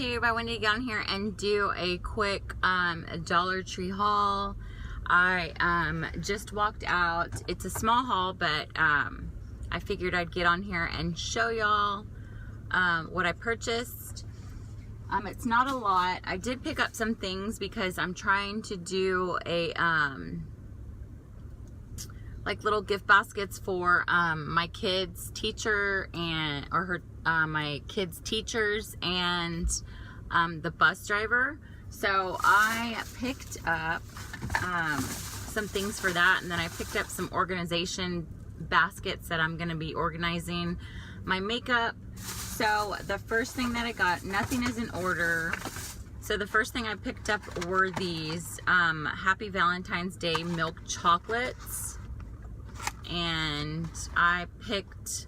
YouTube. I wanted to get on here and do a quick Dollar Tree haul. I just walked out. It's a small haul, but I figured I'd get on here and show y'all what I purchased. It's not a lot. I did pick up some things because I'm trying to do a like little gift baskets for my kids' teacher and my kids' teachers and the bus driver. So I picked up some things for that, and then I picked up some organization baskets that I'm going to be organizing my makeup. So the first thing that I got, nothing is in order. So the first thing I picked up were these Happy Valentine's Day milk chocolates. And I picked,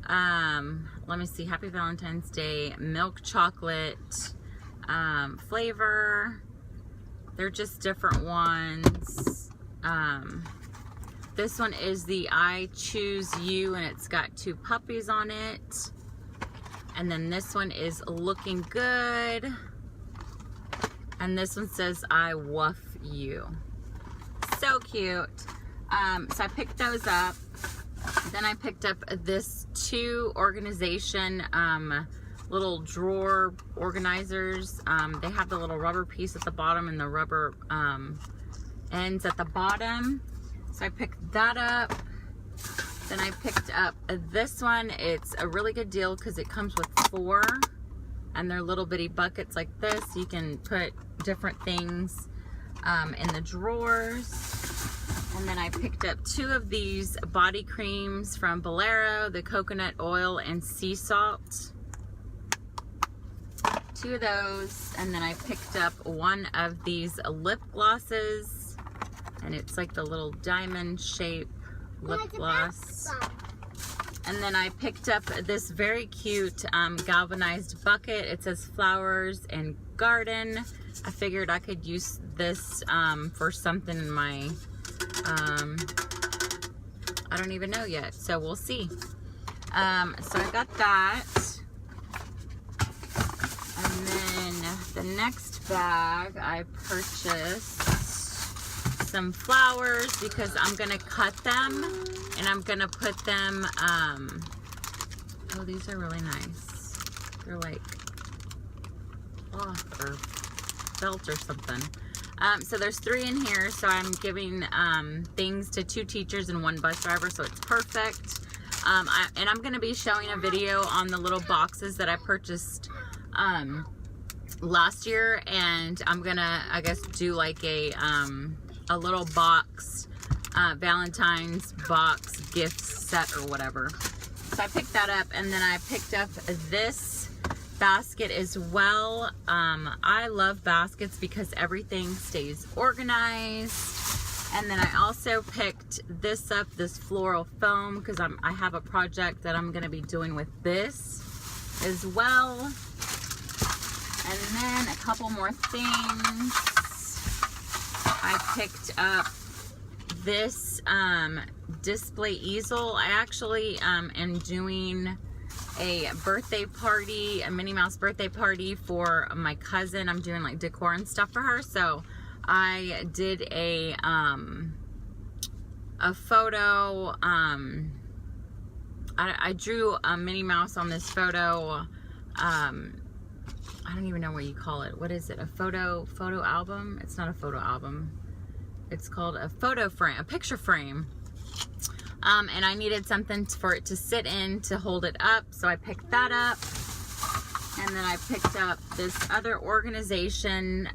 let me see, Happy Valentine's Day milk chocolate flavor. They're just different ones. This one is the I Choose You, and it's got 2 puppies on it. And then this one is Looking Good. And this one says I Woof You. So cute. So I picked those up. Then I picked up this 2 organization little drawer organizers. They have the little rubber piece at the bottom and the rubber ends at the bottom. So I picked that up. Then I picked up this one. It's a really good deal because it comes with 4, and they're little bitty buckets like this. You can put different things in the drawers. And then I picked up 2 of these body creams from Bolero, the coconut oil and sea salt. 2 of those. And then I picked up 1 of these lip glosses, and it's like the little diamond shape lip gloss. And then I picked up this very cute galvanized bucket. It says flowers and garden. I figured I could use this for something in my I don't even know yet, so we'll see. So I got that. And then the next bag, I purchased some flowers because I'm gonna cut them and I'm gonna put them, oh, these are really nice. They're like cloth or felt or something. So there's 3 in here, so I'm giving things to 2 teachers and 1 bus driver, so it's perfect. And I'm going to be showing a video on the little boxes that I purchased last year, and I'm going to, I guess, do like a little box, Valentine's box gift set or whatever. So I picked that up, and then I picked up this basket as well. I love baskets because everything stays organized. And then I also picked this up, this floral foam, because I have a project that I'm going to be doing with this as well. And then a couple more things. I picked up this display easel. I actually am doing a birthday party, a Minnie Mouse birthday party for my cousin. I'm doing like decor and stuff for her, so I did a photo. I drew a Minnie Mouse on this photo. I don't even know what you call it. What is it? A photo album? It's not a photo album. It's called a photo frame, a picture frame. And I needed something for it to sit in to hold it up, so I picked that up. And then I picked up this other organization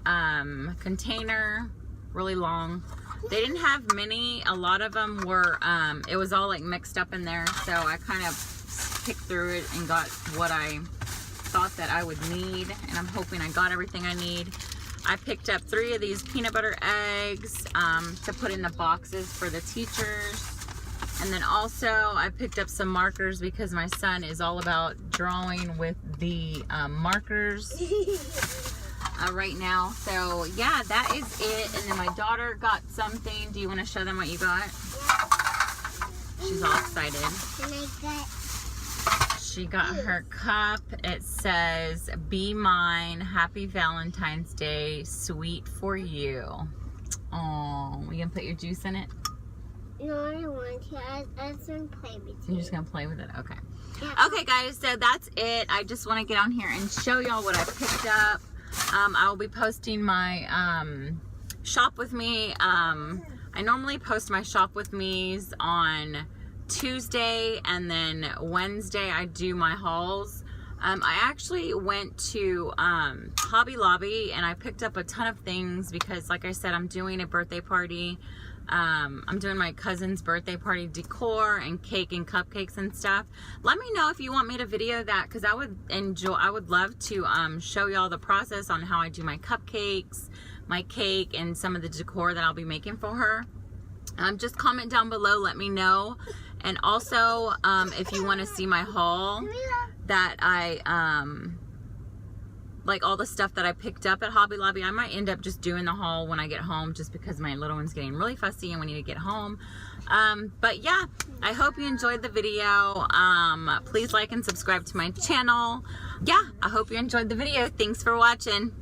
container, really long. They didn't have many. A lot of them were, it was all like mixed up in there, so I kind of picked through it and got what I thought that I would need, and I'm hoping I got everything I need. I picked up 3 of these peanut butter eggs to put in the boxes for the teachers. And then also I picked up some markers because my son is all about drawing with the markers right now. So yeah, that is it. And then my daughter got something. Do you want to show them what you got? Yeah. She's all excited. she got her cup. It says, "Be mine, happy Valentine's Day, sweet for you." Oh, you gonna put your juice in it? No, I don't want to. I just want to play with it. You're just gonna play with it? Okay. Yeah. Okay, guys, so that's it. I just want to get on here and show y'all what I picked up. I will be posting my shop with me. I normally post my shop with me's on Tuesday, and then Wednesday I do my hauls. I actually went to Hobby Lobby and I picked up a ton of things because, like I said, I'm doing a birthday party. I'm doing my cousin's birthday party decor and cake and cupcakes and stuff. Let me know if you want me to video that, because I would love to show y'all the process on how I do my cupcakes, my cake, and some of the decor that I'll be making for her. Just comment down below, let me know. And also, if you want to see my haul that I, like all the stuff that I picked up at Hobby Lobby, I might end up just doing the haul when I get home, just because my little one's getting really fussy and we need to get home. But yeah, I hope you enjoyed the video. Please like and subscribe to my channel. Yeah, I hope you enjoyed the video. Thanks for watching.